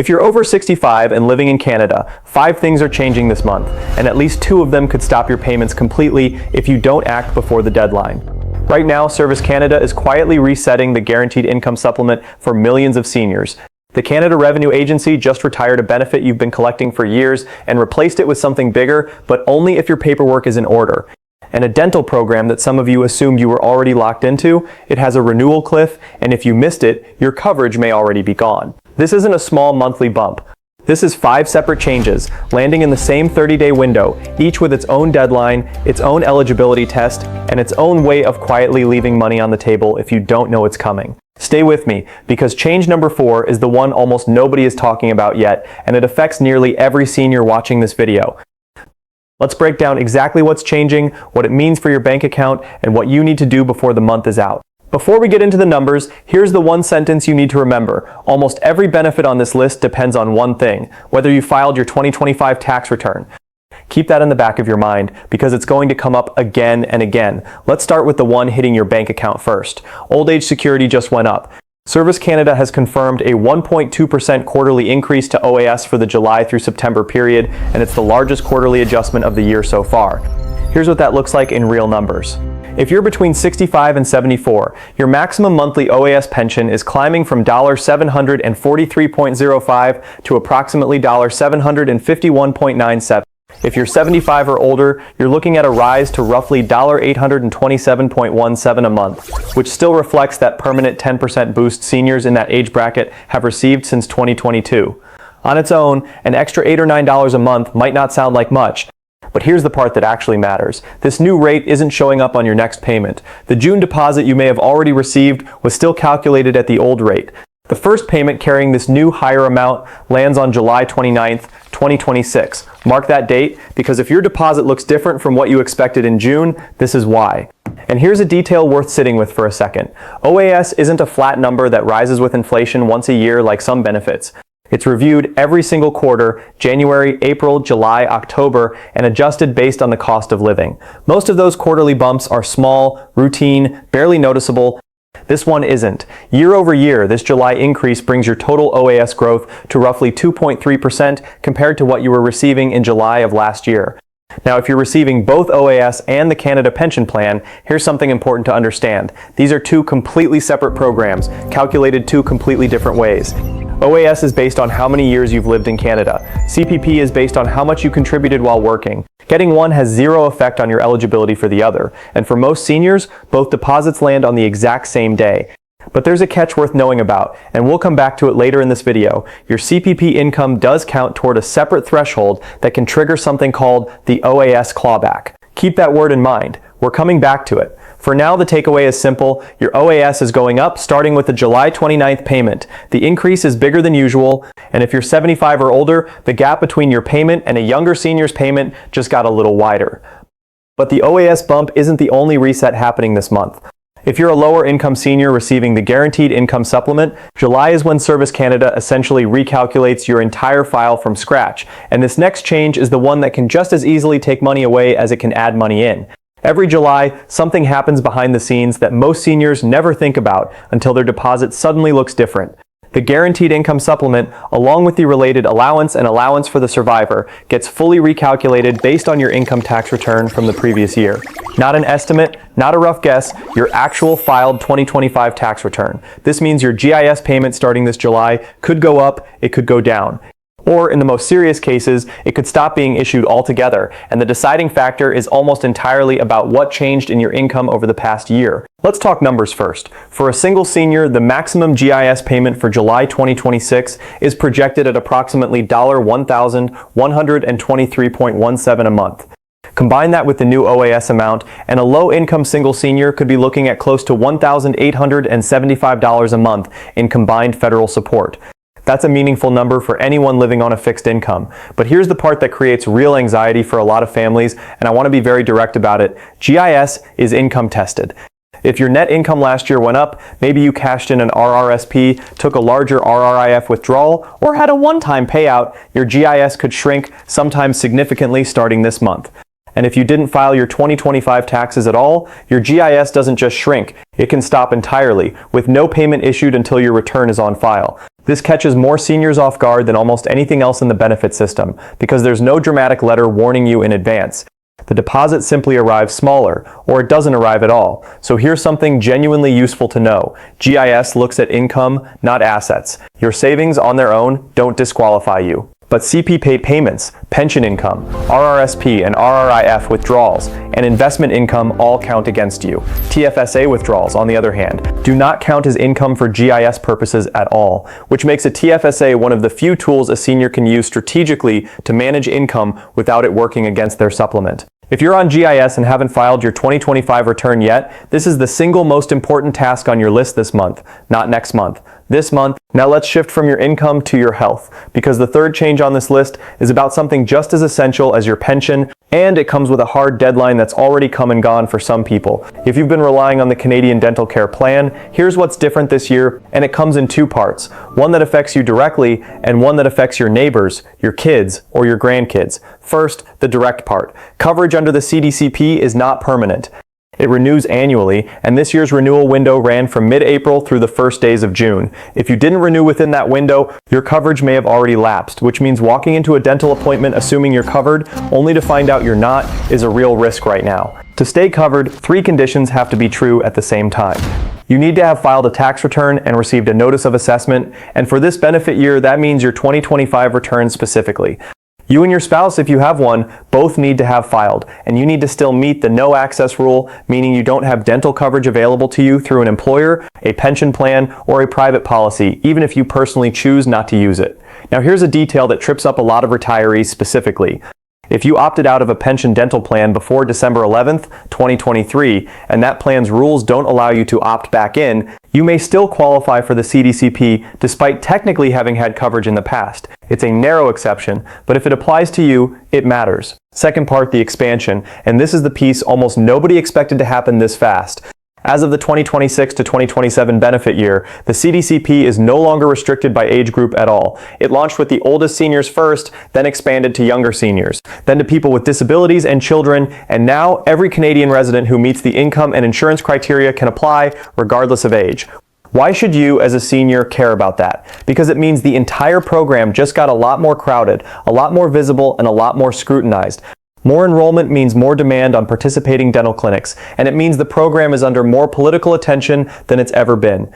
If you're over 65 and living in Canada, 5 things are changing this month, and at least 2 of them could stop your payments completely if you don't act before the deadline. Right now, Service Canada is quietly resetting the Guaranteed Income Supplement for millions of seniors. The Canada Revenue Agency just retired a benefit you've been collecting for years and replaced it with something bigger, but only if your paperwork is in order. And a dental program that some of you assumed you were already locked into, it has a renewal cliff, and if you missed it, your coverage may already be gone. This isn't a small monthly bump. This is 5 separate changes, landing in the same 30-day window, each with its own deadline, its own eligibility test, and its own way of quietly leaving money on the table if you don't know it's coming. Stay with me, because change number 4 is the one almost nobody is talking about yet, and it affects nearly every senior watching this video. Let's break down exactly what's changing, what it means for your bank account, and what you need to do before the month is out. Before we get into the numbers, here's the one sentence you need to remember. Almost every benefit on this list depends on one thing: whether you filed your 2025 tax return. Keep that in the back of your mind, because it's going to come up again and again. Let's start with the one hitting your bank account first. Old age security just went up. Service Canada has confirmed a 1.2% quarterly increase to OAS for the July through September period, and it's the largest quarterly adjustment of the year so far. Here's what that looks like in real numbers. If you're between 65 and 74, your maximum monthly OAS pension is climbing from $743.05 to approximately $751.97. If you're 75 or older, you're looking at a rise to roughly $827.17 a month, which still reflects that permanent 10% boost seniors in that age bracket have received since 2022. On its own, an extra $8 or $9 a month might not sound like much, but here's the part that actually matters. This new rate isn't showing up on your next payment. The June deposit you may have already received was still calculated at the old rate. The first payment carrying this new higher amount lands on July 29th, 2026. Mark that date, because if your deposit looks different from what you expected in June, this is why. And here's a detail worth sitting with for a second. OAS isn't a flat number that rises with inflation once a year like some benefits. It's reviewed every single quarter, January, April, July, October, and adjusted based on the cost of living. Most of those quarterly bumps are small, routine, barely noticeable. This one isn't. Year over year, this July increase brings your total OAS growth to roughly 2.3% compared to what you were receiving in July of last year. Now, if you're receiving both OAS and the Canada Pension Plan, here's something important to understand. These are 2 completely separate programs, calculated 2 completely different ways. OAS is based on how many years you've lived in Canada. CPP is based on how much you contributed while working. Getting one has 0 effect on your eligibility for the other, and for most seniors, both deposits land on the exact same day. But there's a catch worth knowing about, and we'll come back to it later in this video. Your CPP income does count toward a separate threshold that can trigger something called the OAS clawback. Keep that word in mind. We're coming back to it. For now, the takeaway is simple. Your OAS is going up, starting with the July 29th payment. The increase is bigger than usual, and if you're 75 or older, the gap between your payment and a younger senior's payment just got a little wider. But the OAS bump isn't the only reset happening this month. If you're a lower income senior receiving the Guaranteed Income Supplement, July is when Service Canada essentially recalculates your entire file from scratch, and this next change is the one that can just as easily take money away as it can add money in. Every July, something happens behind the scenes that most seniors never think about until their deposit suddenly looks different. The Guaranteed Income Supplement, along with the related allowance and allowance for the survivor, gets fully recalculated based on your income tax return from the previous year. Not an estimate, not a rough guess, your actual filed 2025 tax return. This means your GIS payment starting this July could go up, it could go down. Or in the most serious cases, it could stop being issued altogether, and the deciding factor is almost entirely about what changed in your income over the past year. Let's talk numbers first. For a single senior, the maximum GIS payment for July 2026 is projected at approximately $1,123.17 a month. Combine that with the new OAS amount, and a low-income single senior could be looking at close to $1,875 a month in combined federal support. That's a meaningful number for anyone living on a fixed income. But here's the part that creates real anxiety for a lot of families, and I want to be very direct about it. GIS is income tested. If your net income last year went up, maybe you cashed in an RRSP, took a larger RRIF withdrawal, or had a one-time payout, your GIS could shrink, sometimes significantly starting this month. And if you didn't file your 2025 taxes at all, your GIS doesn't just shrink, it can stop entirely, with no payment issued until your return is on file. This catches more seniors off guard than almost anything else in the benefit system, because there's no dramatic letter warning you in advance. The deposit simply arrives smaller, or it doesn't arrive at all. So here's something genuinely useful to know. GIS looks at income, not assets. Your savings on their own don't disqualify you. But CP payments, pension income, RRSP and RRIF withdrawals, and investment income all count against you. TFSA withdrawals, on the other hand, do not count as income for GIS purposes at all, which makes a TFSA one of the few tools a senior can use strategically to manage income without it working against their supplement. If you're on GIS and haven't filed your 2025 return yet, this is the single most important task on your list this month, not next month. This month. Now let's shift from your income to your health, because the third change on this list is about something just as essential as your pension, and it comes with a hard deadline that's already come and gone for some people. If you've been relying on the Canadian Dental Care Plan, here's what's different this year, and it comes in two parts. One that affects you directly, and one that affects your neighbors, your kids, or your grandkids. First, the direct part. Coverage under the CDCP is not permanent. It renews annually, and this year's renewal window ran from mid-April through the first days of June. If you didn't renew within that window, your coverage may have already lapsed, which means walking into a dental appointment assuming you're covered, only to find out you're not, is a real risk right now. To stay covered, 3 conditions have to be true at the same time. You need to have filed a tax return and received a notice of assessment, and for this benefit year, that means your 2025 return specifically. You and your spouse, if you have one, both need to have filed, and you need to still meet the no access rule, meaning you don't have dental coverage available to you through an employer, a pension plan, or a private policy, even if you personally choose not to use it. Now here's a detail that trips up a lot of retirees specifically. If you opted out of a pension dental plan before December 11th, 2023, and that plan's rules don't allow you to opt back in, you may still qualify for the CDCP despite technically having had coverage in the past. It's a narrow exception, but if it applies to you, it matters. Second part, the expansion, and this is the piece almost nobody expected to happen this fast. As of the 2026 to 2027 benefit year, the CDCP is no longer restricted by age group at all. It launched with the oldest seniors first, then expanded to younger seniors, then to people with disabilities and children, and now every Canadian resident who meets the income and insurance criteria can apply regardless of age. Why should you, as a senior, care about that? Because it means the entire program just got a lot more crowded, a lot more visible, and a lot more scrutinized. More enrollment means more demand on participating dental clinics, and it means the program is under more political attention than it's ever been.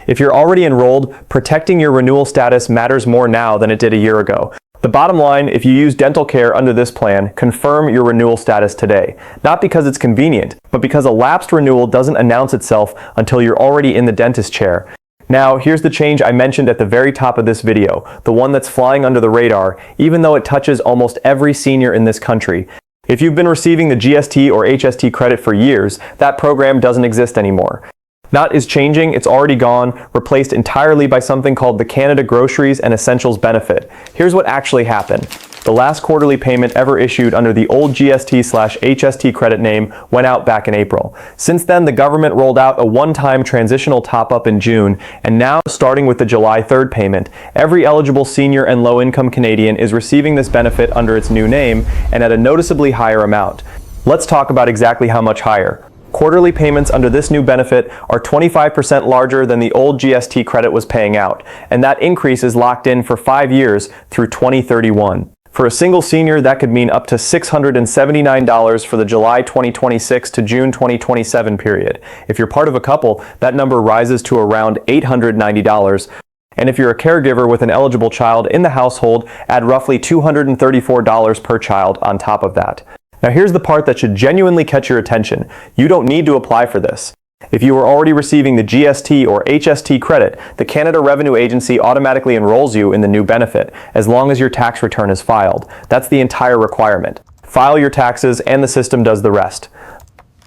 If you're already enrolled, protecting your renewal status matters more now than it did a year ago. The bottom line, if you use dental care under this plan, confirm your renewal status today. Not because it's convenient, but because a lapsed renewal doesn't announce itself until you're already in the dentist chair. Now, here's the change I mentioned at the very top of this video, the one that's flying under the radar, even though it touches almost every senior in this country. If you've been receiving the GST or HST credit for years, that program doesn't exist anymore. Not is changing, it's already gone, replaced entirely by something called the Canada Groceries and Essentials Benefit. Here's what actually happened. The last quarterly payment ever issued under the old GST/HST credit name went out back in April. Since then, the government rolled out a one-time transitional top-up in June, and now, starting with the July 3rd payment, every eligible senior and low-income Canadian is receiving this benefit under its new name and at a noticeably higher amount. Let's talk about exactly how much higher. Quarterly payments under this new benefit are 25% larger than the old GST credit was paying out, and that increase is locked in for 5 years through 2031. For a single senior, that could mean up to $679 for the July 2026 to June 2027 period. If you're part of a couple, that number rises to around $890. And if you're a caregiver with an eligible child in the household, add roughly $234 per child on top of that. Now here's the part that should genuinely catch your attention. You don't need to apply for this. If you are already receiving the GST or HST credit, the Canada Revenue Agency automatically enrolls you in the new benefit, as long as your tax return is filed. That's the entire requirement. File your taxes and the system does the rest.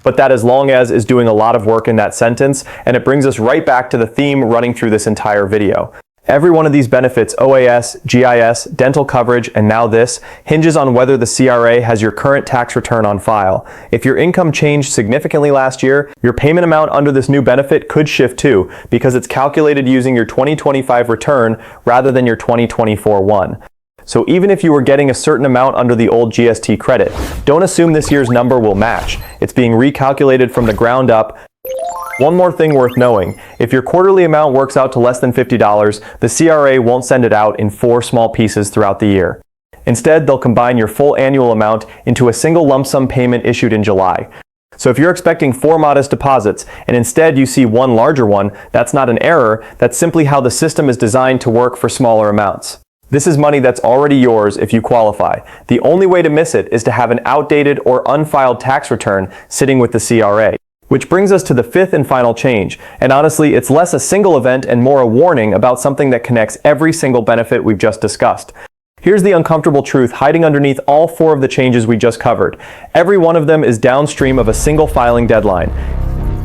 But that as long as is doing a lot of work in that sentence, and it brings us right back to the theme running through this entire video. Every one of these benefits, OAS, GIS, dental coverage, and now this, hinges on whether the CRA has your current tax return on file. If your income changed significantly last year, your payment amount under this new benefit could shift too, because it's calculated using your 2025 return rather than your 2024 one. So even if you were getting a certain amount under the old GST credit, don't assume this year's number will match. It's being recalculated from the ground up. One more thing worth knowing, if your quarterly amount works out to less than $50, the CRA won't send it out in 4 small pieces throughout the year. Instead, they'll combine your full annual amount into a single lump sum payment issued in July. So if you're expecting 4 modest deposits and instead you see one larger one, that's not an error, that's simply how the system is designed to work for smaller amounts. This is money that's already yours if you qualify. The only way to miss it is to have an outdated or unfiled tax return sitting with the CRA. Which brings us to the 5th and final change, and honestly, it's less a single event and more a warning about something that connects every single benefit we've just discussed. Here's the uncomfortable truth hiding underneath all 4 of the changes we just covered. Every one of them is downstream of a single filing deadline.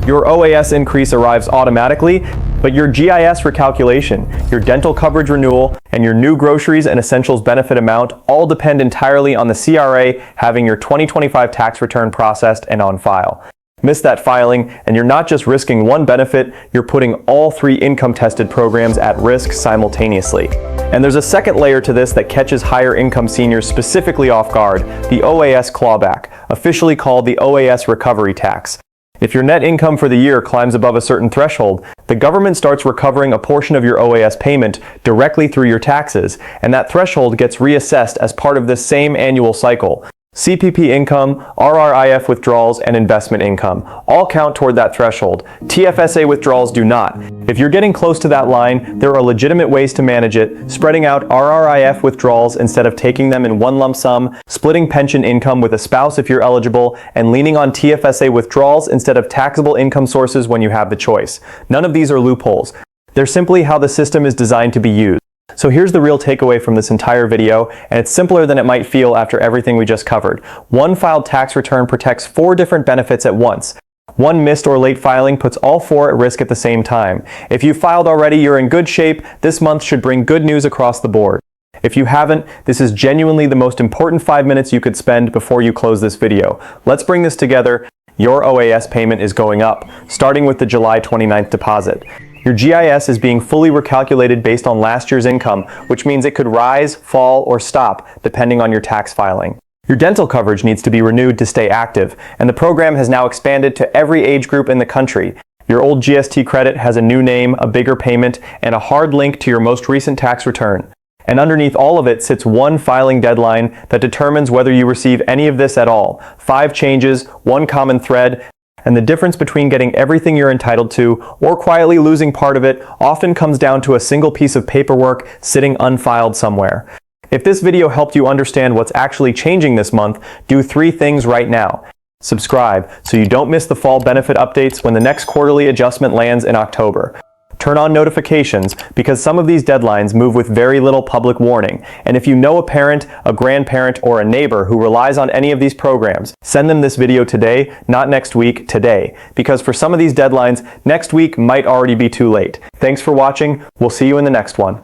Your OAS increase arrives automatically, but your GIS recalculation, your dental coverage renewal, and your new groceries and essentials benefit amount all depend entirely on the CRA having your 2025 tax return processed and on file. Miss that filing, and you're not just risking one benefit, you're putting all 3 income-tested programs at risk simultaneously. And there's a second layer to this that catches higher income seniors specifically off guard, the OAS clawback, officially called the OAS recovery tax. If your net income for the year climbs above a certain threshold, the government starts recovering a portion of your OAS payment directly through your taxes, and that threshold gets reassessed as part of this same annual cycle. CPP income, RRIF withdrawals, and investment income all count toward that threshold. TFSA withdrawals do not. If you're getting close to that line, there are legitimate ways to manage it, spreading out RRIF withdrawals instead of taking them in one lump sum, splitting pension income with a spouse if you're eligible, and leaning on TFSA withdrawals instead of taxable income sources when you have the choice. None of these are loopholes. They're simply how the system is designed to be used. So here's the real takeaway from this entire video, and it's simpler than it might feel after everything we just covered. One filed tax return protects 4 different benefits at once. One missed or late filing puts all 4 at risk at the same time. If you filed already, you're in good shape. This month should bring good news across the board. If you haven't, this is genuinely the most important 5 minutes you could spend before you close this video. Let's bring this together. Your OAS payment is going up, starting with the July 29th deposit. Your GIS is being fully recalculated based on last year's income, which means it could rise, fall, or stop depending on your tax filing. Your dental coverage needs to be renewed to stay active, and the program has now expanded to every age group in the country. Your old GST credit has a new name, a bigger payment, and a hard link to your most recent tax return. And underneath all of it sits one filing deadline that determines whether you receive any of this at all. 5 changes, one common thread, and the difference between getting everything you're entitled to or quietly losing part of it often comes down to a single piece of paperwork sitting unfiled somewhere. If this video helped you understand what's actually changing this month, do 3 things right now. Subscribe so you don't miss the fall benefit updates when the next quarterly adjustment lands in October. Turn on notifications because some of these deadlines move with very little public warning. And if you know a parent, a grandparent, or a neighbor who relies on any of these programs, send them this video today, not next week, today. Because for some of these deadlines, next week might already be too late. Thanks for watching. We'll see you in the next one.